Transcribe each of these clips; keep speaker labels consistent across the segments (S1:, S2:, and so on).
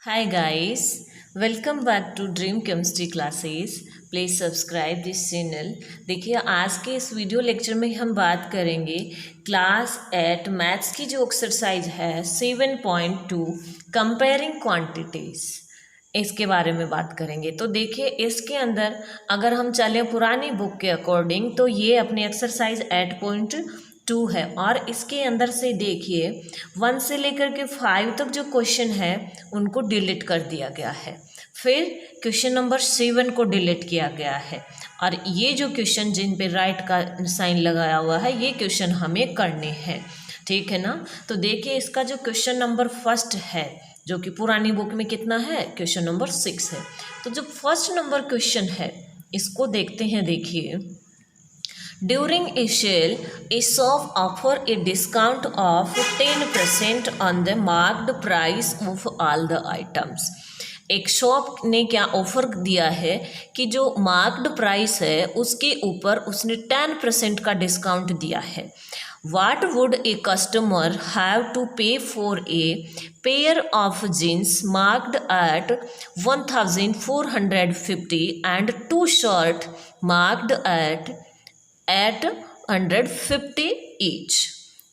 S1: Hi guys, welcome back to Dream Chemistry classes. Please subscribe this channel. देखिए आज के इस वीडियो लेक्चर में हम बात करेंगे क्लास 8 मैथ्स की जो एक्सरसाइज है 7.2 कंपेयरिंग क्वांटिटीज़, इसके बारे में बात करेंगे। तो देखिए इसके अंदर अगर हम चलें पुरानी बुक के अकॉर्डिंग तो ये अपनी एक्सरसाइज 8.2 है और इसके अंदर से देखिए 1 से लेकर के 5 तक जो क्वेश्चन है उनको डिलीट कर दिया गया है। फिर क्वेश्चन नंबर 7 को डिलीट किया गया है और ये जो क्वेश्चन जिन पे राइट का साइन लगाया हुआ है ये क्वेश्चन हमें करने हैं, ठीक है ना। तो देखिए इसका जो क्वेश्चन नंबर फर्स्ट है जो कि पुरानी बुक में कितना है, क्वेश्चन नंबर 6 है। तो जो फर्स्ट नंबर क्वेश्चन है इसको देखते हैं। देखिए During a sale, a shop offer a discount of 10% on the marked price of all the items. एक शॉप ने क्या ऑफर दिया है कि जो मार्क्ड प्राइस है उसके ऊपर उसने 10% का डिस्काउंट दिया है। What would a customer have to pay for a pair of jeans marked at 1450 and two shirts marked at 150 each.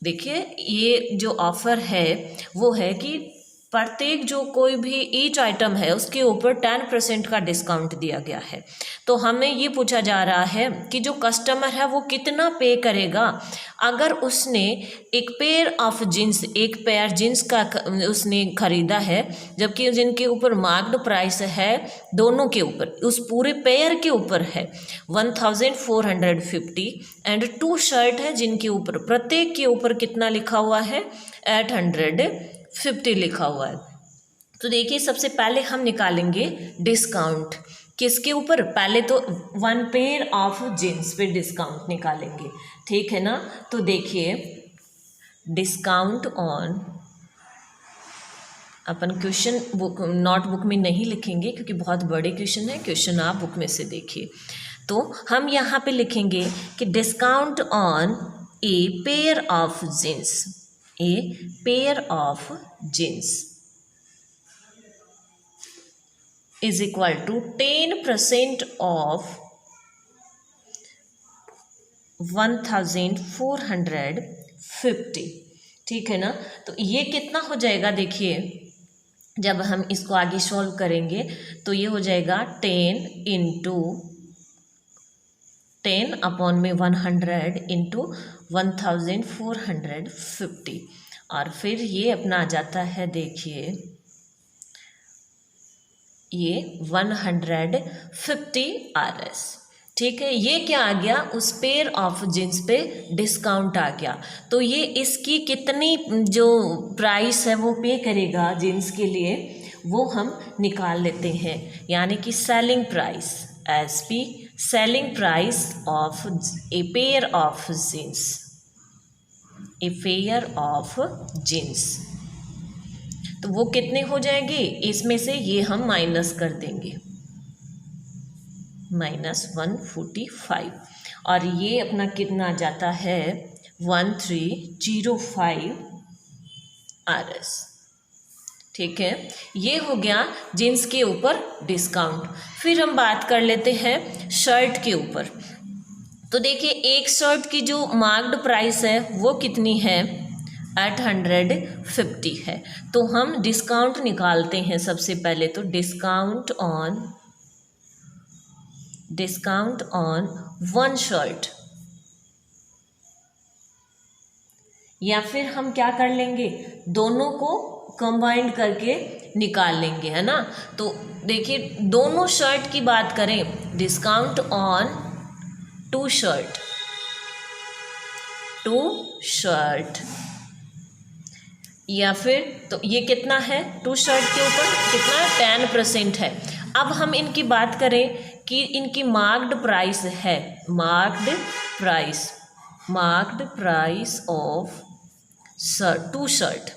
S1: देखिए ये जो ऑफ़र है वो है कि प्रत्येक जो कोई भी ईच आइटम है उसके ऊपर 10% का डिस्काउंट दिया गया है। तो हमें ये पूछा जा रहा है कि जो कस्टमर है वो कितना पे करेगा अगर उसने एक पेयर ऑफ जीन्स, एक पेयर जीन्स का उसने ख़रीदा है, जबकि जिनके ऊपर मार्क्ड प्राइस है दोनों के ऊपर, उस पूरे पेयर के ऊपर है 1450 एंड 2 शर्ट है जिनके ऊपर प्रत्येक के ऊपर कितना लिखा हुआ है 850 लिखा हुआ है। तो देखिए सबसे पहले हम निकालेंगे डिस्काउंट किसके ऊपर, पहले तो 1 पेयर ऑफ जीन्स पे डिस्काउंट निकालेंगे, ठीक है ना। तो देखिए discount on, upon question book notebook में नहीं लिखेंगे क्योंकि बहुत बड़े क्वेश्चन है, क्वेश्चन आप बुक में से देखिए। तो हम यहाँ पे लिखेंगे कि discount on a pair of jeans, a pair of jeans is equal to 10% of 1450, ठीक है ना। तो ये कितना हो जाएगा, देखिए जब हम इसको आगे सॉल्व करेंगे तो ये हो जाएगा 10 इंटू 10 अपॉन में 100 इंटू 1450 और फिर ये अपना आ जाता है, देखिए ये 150 RS, ठीक है। ये क्या आ गया, उस पेयर ऑफ जीन्स पे डिस्काउंट आ गया। तो ये इसकी कितनी जो प्राइस है वो पे करेगा जीन्स के लिए वो हम निकाल लेते हैं, यानी कि selling price as P selling price of a pair of jeans, a pair of jeans. तो वो कितने हो जाएंगे, इसमें से ये हम माइनस कर देंगे -145 और ये अपना कितना जाता है 1305 RS, ठीक है। ये हो गया जीन्स के ऊपर डिस्काउंट। फिर हम बात कर लेते हैं शर्ट के ऊपर। तो देखिए एक शर्ट की जो मार्क्ड प्राइस है वो कितनी है 850 है। तो हम डिस्काउंट निकालते हैं सबसे पहले। तो डिस्काउंट ऑन 1 शर्ट, या फिर हम क्या कर लेंगे दोनों को कंबाइंड करके निकाल लेंगे, है ना। तो देखिए दोनों शर्ट की बात करें, डिस्काउंट ऑन 2 शर्ट, 2 शर्ट, या फिर तो ये कितना है 2 शर्ट के ऊपर कितना 10% है। अब हम इनकी बात करें कि इनकी मार्क्ड प्राइस है, marked price of 2 shirt,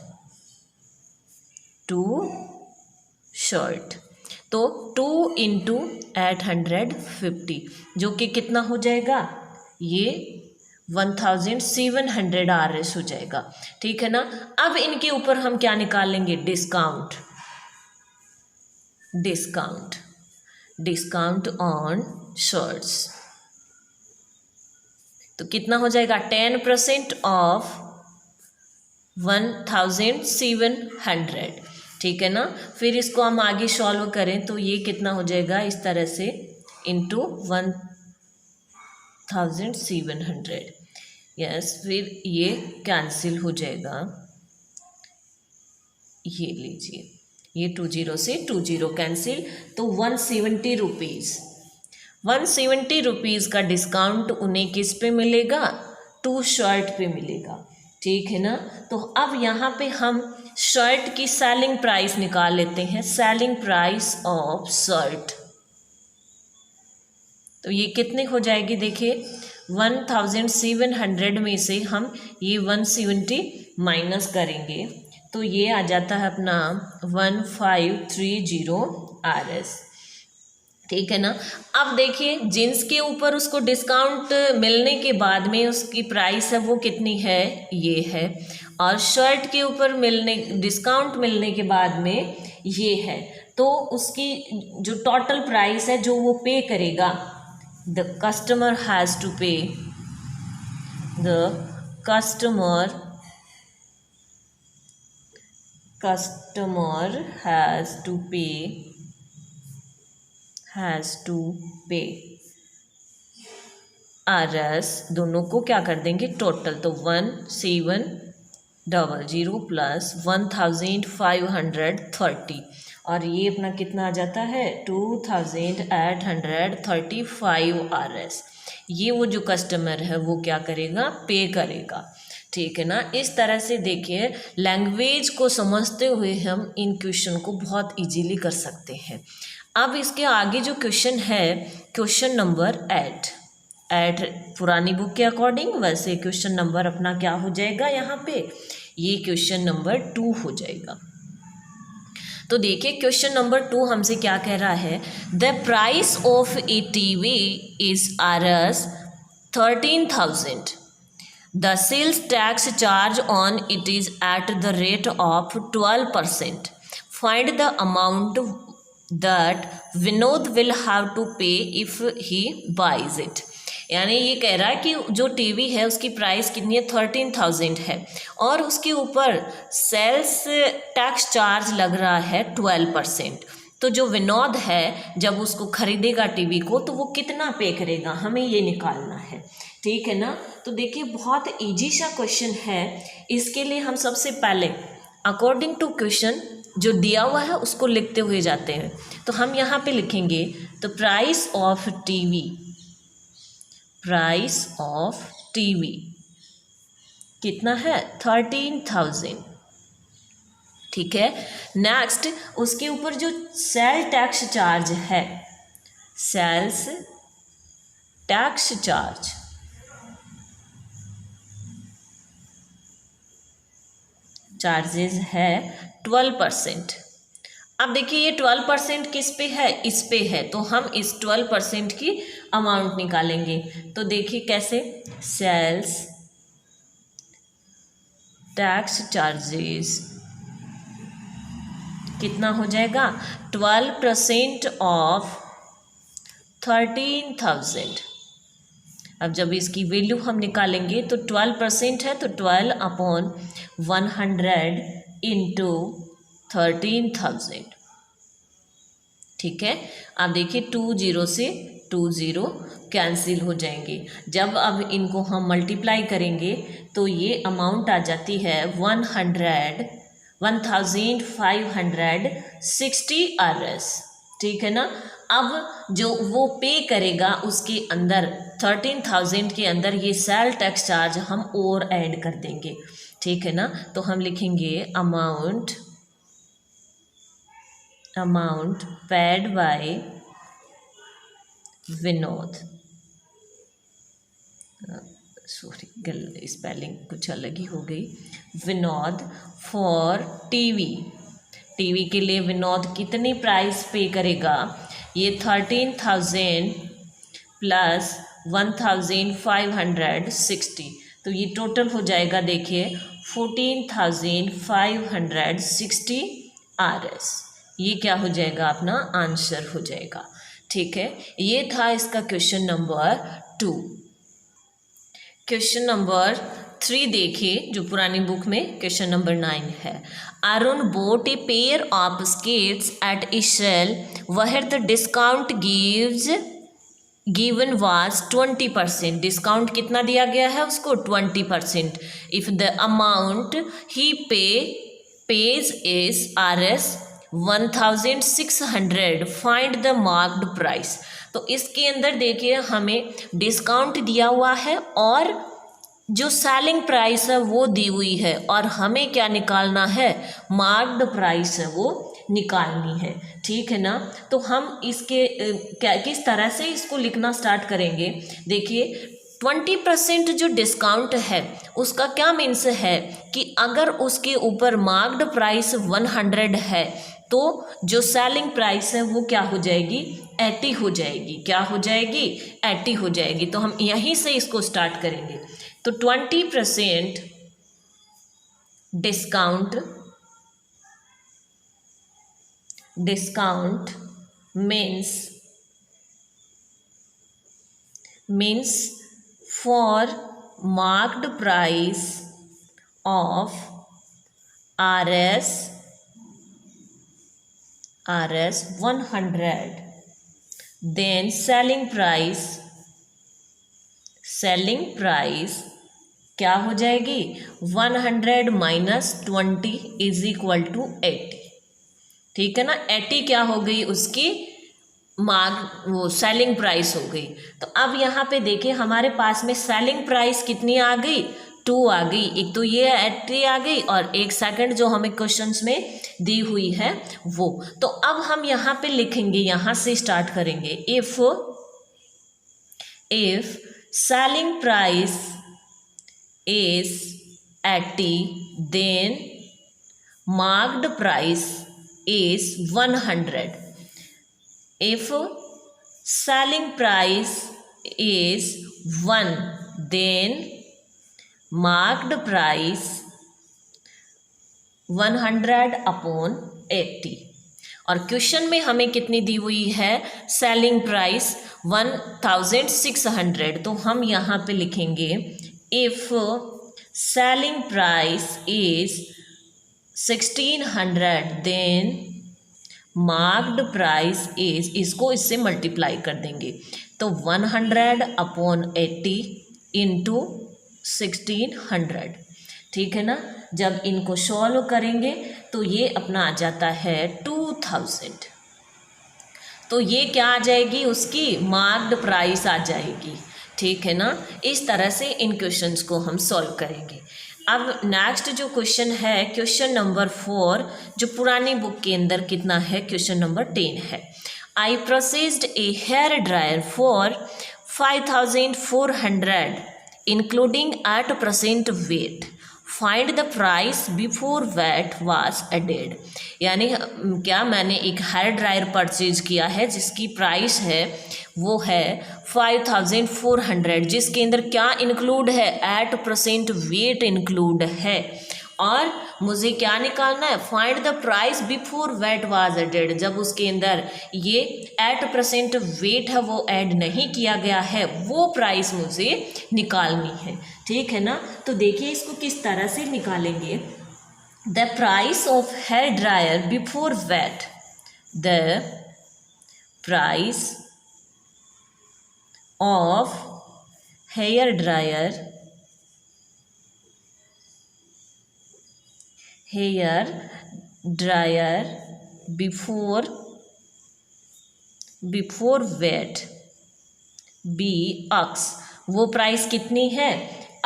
S1: 2 shirt, तो 2 इंटू 850 जो कि कितना हो जाएगा, ये 1700 RS हो जाएगा, ठीक है ना। अब इनके ऊपर हम क्या निकाल लेंगे, discount, discount, discount on shirts. तो कितना हो जाएगा 10% ऑफ 1700, ठीक है ना। फिर इसको हम आगे सॉल्व करें तो ये कितना हो जाएगा इस तरह से इंटू 1700, यस। फिर ये कैंसिल हो जाएगा, ये लीजिए, ये 20 से 20 कैंसिल, तो 170 रुपीज़, 170 रुपीज़ का डिस्काउंट उन्हें किस पे मिलेगा, 2 शर्ट पे मिलेगा, ठीक है ना। तो अब यहाँ पे हम शर्ट की सेलिंग प्राइस निकाल लेते हैं, सेलिंग प्राइस ऑफ शर्ट। तो ये कितने हो जाएगी, देखिए 1700 में से हम ये 170 माइनस करेंगे तो ये आ जाता है अपना 1530 RS, ठीक है ना। अब देखिए जींस के ऊपर उसको डिस्काउंट मिलने के बाद में उसकी प्राइस है वो कितनी है, ये है, और शर्ट के ऊपर डिस्काउंट मिलने के बाद में ये है। तो उसकी जो टोटल प्राइस है जो वो पे करेगा, द कस्टमर हैज़ टू पे, द कस्टमर हैज़ टू पे RS, दोनों को क्या कर देंगे टोटल, तो 1700 प्लस 1530, और ये अपना कितना आ जाता है 2835 RS। ये वो जो कस्टमर है वो क्या करेगा, पे करेगा, ठीक है ना। इस तरह से देखिए लैंग्वेज को समझते हुए हम इन क्वेश्चन को बहुत इजीली कर सकते हैं। अब इसके आगे जो क्वेश्चन है, क्वेश्चन नंबर 8 पुरानी बुक के अकॉर्डिंग, वैसे क्वेश्चन नंबर अपना क्या हो जाएगा यहाँ पे, ये क्वेश्चन नंबर 2 हो जाएगा। तो देखिए क्वेश्चन नंबर 2 हमसे क्या कह रहा है, the price of a TV is RS 13,000, the sales tax charge on it is at the rate of 12%, find the amount that Vinod will have to pay if he buys it. यानी ये कह रहा है कि जो टीवी है उसकी price कितनी है 13,000 है, और उसके ऊपर सेल्स टैक्स चार्ज लग रहा है 12%। तो जो विनोद है जब उसको खरीदेगा टीवी को तो वो कितना पे करेगा, हमें ये निकालना है, ठीक है ना। तो देखिए बहुत इजी सा क्वेश्चन है। इसके लिए हम सबसे पहले अकॉर्डिंग टू क्वेश्चन जो दिया हुआ है उसको लिखते हुए जाते हैं। तो हम यहाँ पे लिखेंगे तो प्राइस ऑफ टीवी कितना है 13,000, ठीक है। नेक्स्ट उसके ऊपर जो सेल टैक्स चार्ज है, सेल्स टैक्स चार्जेस है 12%। अब देखिए ये 12% किस पे है, इस पे है, तो हम इस 12% की अमाउंट निकालेंगे। तो देखिए कैसे, सेल्स टैक्स चार्जेस कितना हो जाएगा 12% ऑफ 13,000। अब जब इसकी वैल्यू हम निकालेंगे तो 12% है तो 12/100 इंटू 13,000, ठीक है। अब देखिए 20 से 20 कैंसिल हो जाएंगे। जब अब इनको हम मल्टीप्लाई करेंगे तो ये अमाउंट आ जाती है 1560 RS, ठीक है ना। अब जो वो पे करेगा उसके अंदर 13,000 के अंदर ये सेल टैक्स चार्ज हम और ऐड कर देंगे, ठीक है ना। तो हम लिखेंगे amount paid by Vinod, sorry spelling कुछ अलग ही हो गई, विनोद फॉर टीवी के लिए विनोद कितनी प्राइस पे करेगा, ये 13,000 प्लस 1560, तो ये टोटल हो जाएगा देखिए 14,560 RS। ये क्या हो जाएगा, अपना आंसर हो जाएगा। ठीक है, ये था इसका क्वेश्चन नंबर 2। क्वेश्चन नंबर 3 देखिए, जो पुरानी बुक में क्वेश्चन नंबर 9 है। Arun bought a pair of skates at a sale where the discount given was 20%। Discount कितना दिया गया है उसको, 20%। If the amount he pays is Rs 1600, find the marked price. तो इसके अंदर देखिए हमें डिस्काउंट दिया हुआ है और जो सेलिंग प्राइस है वो दी हुई है, और हमें क्या निकालना है, मार्क्ड प्राइस है वो निकालनी है। ठीक है ना, तो हम इसके किस तरह से इसको लिखना स्टार्ट करेंगे। देखिए 20% जो डिस्काउंट है उसका क्या मीन्स है कि अगर उसके ऊपर मार्क्ड प्राइस 100 है तो जो सेलिंग प्राइस है वो क्या हो जाएगी, 80 हो जाएगी। क्या हो जाएगी, 80 हो जाएगी। तो हम यहीं से इसको स्टार्ट करेंगे। तो 20% discount means for marked price of Rs 100, then selling price क्या हो जाएगी, 100 माइनस 20 इज इक्वल टू 80। ठीक है ना, 80 क्या हो गई उसकी वो सेलिंग प्राइस हो गई। तो अब यहाँ पे देखिए हमारे पास में सेलिंग प्राइस कितनी आ गई, 2 आ गई। एक तो ये 80 आ गई और एक सेकंड जो हमें क्वेश्चंस में दी हुई है वो। तो अब हम यहाँ पे लिखेंगे, यहाँ से स्टार्ट करेंगे। If selling price is 80, then marked price is 100. If selling price is 1, then marked price 100 upon 80। और क्वेश्चन में हमें कितनी दी हुई है, सेलिंग प्राइस 1600। तो हम यहाँ पे लिखेंगे if selling price is 1600 then marked price is, इसको इससे मल्टीप्लाई कर देंगे। तो 100 अपॉन 80 इंटू 1600। ठीक है ना, जब इनको सॉल्व करेंगे तो ये अपना आ जाता है 2000। तो ये क्या आ जाएगी, उसकी मार्क्ड प्राइस आ जाएगी। ठीक है ना, इस तरह से इन क्वेश्चंस को हम सॉल्व करेंगे। अब नेक्स्ट जो क्वेश्चन है, क्वेश्चन नंबर 4, जो पुरानी बुक के अंदर कितना है, क्वेश्चन नंबर 10 है। I purchased a hair dryer for 5400 including 8% VAT, find the price before VAT was added. यानी क्या, मैंने एक हेयर ड्रायर परचेज किया है जिसकी प्राइस है वो है 5400, जिसके अंदर क्या इंक्लूड है, 8% वेट इंक्लूड है। और मुझे क्या निकालना है, find the price before VAT was added. जब उसके अंदर ये 8% वेट है वो ऐड नहीं किया गया है, वो प्राइस मुझे निकालनी है। ठीक है ना, तो देखिए इसको किस तरह से निकालेंगे। The price of hair dryer before VAT, the price of hair dryer before VAT be x. वो प्राइस कितनी है,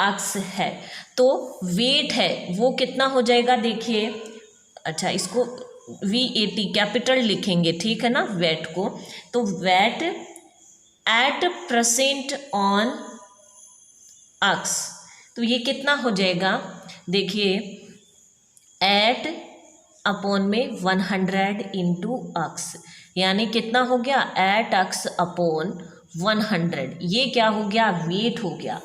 S1: अक्स है। तो वेट है वो कितना हो जाएगा, देखिए, अच्छा इसको VAT कैपिटल लिखेंगे। ठीक है ना, वेट को। तो वेट 8% ऑन अक्स, तो ये कितना हो जाएगा, देखिए 8 अपॉन में 100 इंटू अक्स, यानी कितना हो गया, 8 अक्स अपॉन 100। ये क्या हो गया, वेट हो गया।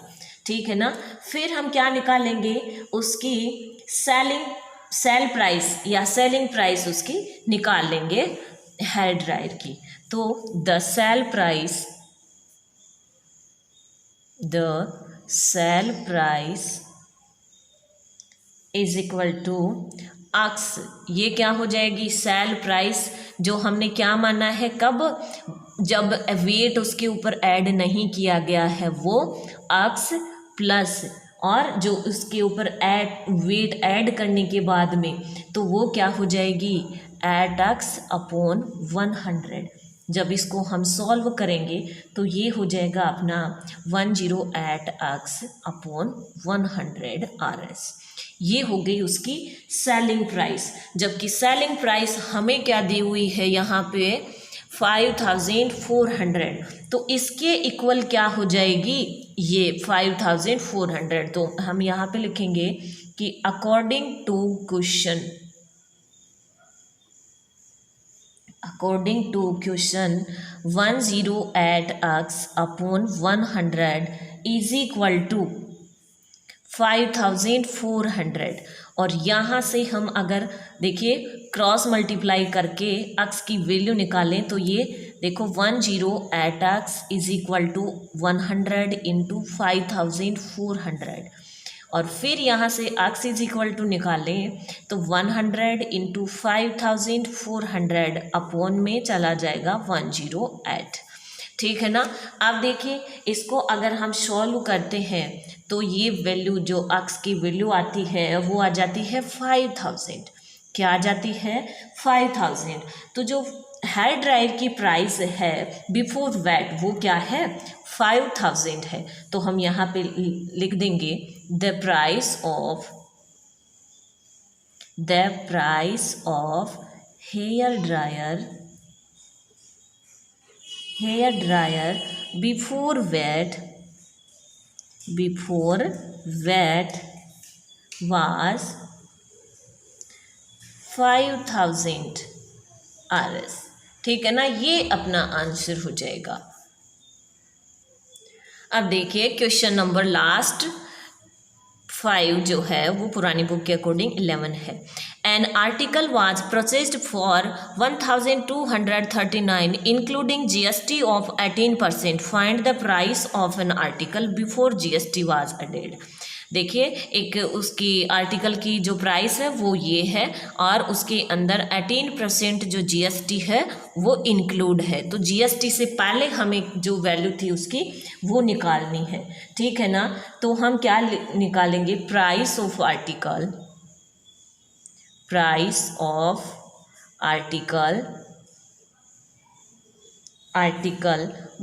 S1: ठीक है ना, फिर हम क्या निकालेंगे, उसकी सेलिंग सेल प्राइस या सेलिंग प्राइस उसकी निकाल लेंगे हेयर ड्रायर की। तो the sale price is equal to x, ये क्या हो जाएगी, सेल प्राइस जो हमने क्या माना है, कब, जब वेट उसके ऊपर ऐड नहीं किया गया है वो अक्स प्लस, और जो उसके ऊपर वेट ऐड करने के बाद में तो वो क्या हो जाएगी, एट अक्स अपॉन 100। जब इसको हम सॉल्व करेंगे तो ये हो जाएगा अपना 108 अक्स अपॉन 100 RS। ये हो गई उसकी सेलिंग प्राइस। जबकि सेलिंग प्राइस हमें क्या दी हुई है यहाँ पे 5400, तो इसके इक्वल क्या हो जाएगी ये 5400। तो हम यहाँ पे लिखेंगे कि according to question 108 x upon 100 is equal to 5400। और यहाँ से हम अगर देखिए क्रॉस मल्टीप्लाई करके x की वैल्यू निकालें तो ये देखो 108 x is equal to 100 into 5400, और फिर यहाँ से x इज इक्वल टू निकालें तो 100 इंटू 5400 अपॉन में चला जाएगा 108। ठीक है ना। अब देखिए इसको अगर हम सॉल्व करते हैं तो ये वैल्यू जो x की वैल्यू आती है वो आ जाती है 5000। क्या आ जाती है 5000। तो जो हेयर ड्रायर की प्राइस है बिफोर वैट वो क्या है 5000 है। तो हम यहाँ पे लिख देंगे the price of hair dryer before VAT was 5000 RS। ठीक है ना, ये अपना आंसर हो जाएगा। अब देखिए क्वेश्चन नंबर लास्ट 5 जो है वो पुरानी बुक के अकॉर्डिंग 11 है। An article was purchased for 1239 including GST of 18%। Find the price of an article before GST was added. देखिए एक उसकी आर्टिकल की जो प्राइस है वो ये है और उसके अंदर 18% जो GST है वो इंक्लूड है। तो GST से पहले हमें जो वैल्यू थी उसकी वो निकालनी है। ठीक है ना। तो हम क्या निकालेंगे, price of article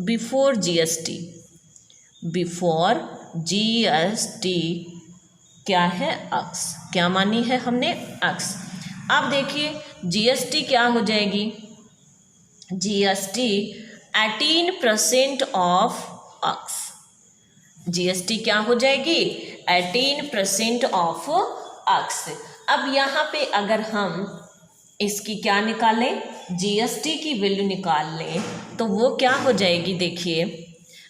S1: before GST क्या है अक्स, क्या मानी है हमने अक्स। अब देखिए GST क्या हो जाएगी, GST 18% ऑफ अक्स। GST क्या हो जाएगी 18% ऑफ अक्स। अब यहाँ पे अगर हम इसकी क्या निकालें, GST की वैल्यू निकाल लें तो वो क्या हो जाएगी, देखिए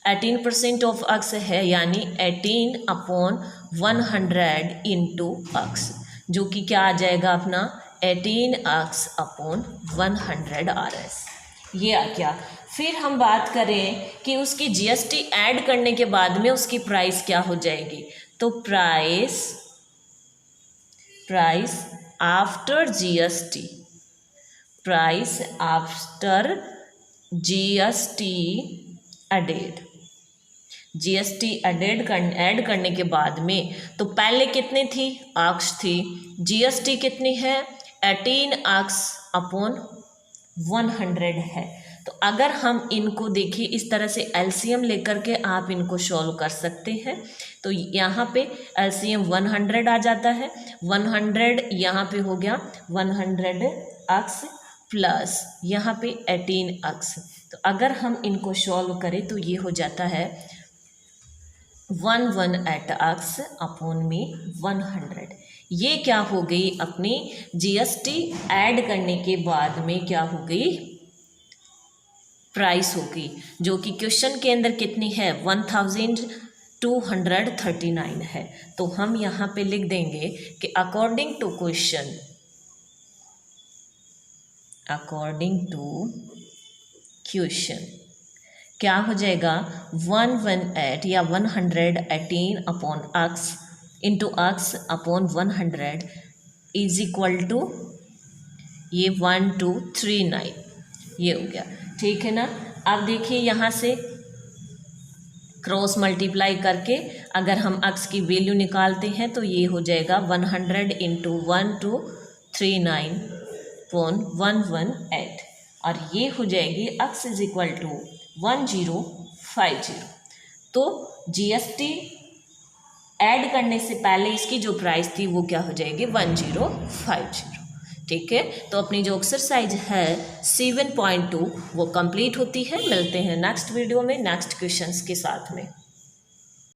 S1: 18% ऑफ अक्स है यानी 18 अपॉन 100 इंटू अक्स, जो कि क्या आ जाएगा अपना 18 अक्स अपॉन 100 RS। ये आ गया। फिर हम बात करें कि उसकी GST ऐड करने के बाद में उसकी प्राइस क्या हो जाएगी, तो price after GST added. GST add करने के बाद में तो पहले कितनी थी, अक्स थी, GST कितनी है 18 अक्स अपॉन 100 है। तो अगर हम इनको देखिए इस तरह से LCM लेकर के आप इनको सॉल्व कर सकते हैं। तो यहाँ पे LCM 100 आ जाता है, 100 यहाँ पे हो गया 100 अक्स प्लस यहाँ पे 18 अक्स। तो अगर हम इनको सॉल्व करें तो ये हो जाता है 118 अक्स अपॉन में 100। ये क्या हो गई अपनी GST ऐड करने के बाद में क्या हो गई, प्राइस हो गई, जो कि क्वेश्चन के अंदर कितनी है 1000 239 है। तो हम यहाँ पे लिख देंगे कि अकॉर्डिंग टू क्वेश्चन क्या हो जाएगा 118 या 118 upon x into x upon 100 is equal to ये 1239 ये हो गया। ठीक है ना। अब देखिए यहाँ से क्रॉस मल्टीप्लाई करके अगर हम x की वैल्यू निकालते हैं तो ये हो जाएगा 100 इंटू 1239.118 और ये हो जाएगी x इज इक्वल टू 1050। तो जीएसटी ऐड करने से पहले इसकी जो प्राइस थी वो क्या हो जाएगी 1050। ठीक है। तो अपनी जो एक्सरसाइज है 7.2 वो कंप्लीट होती है। मिलते हैं नेक्स्ट वीडियो में नेक्स्ट क्वेश्चंस के साथ में।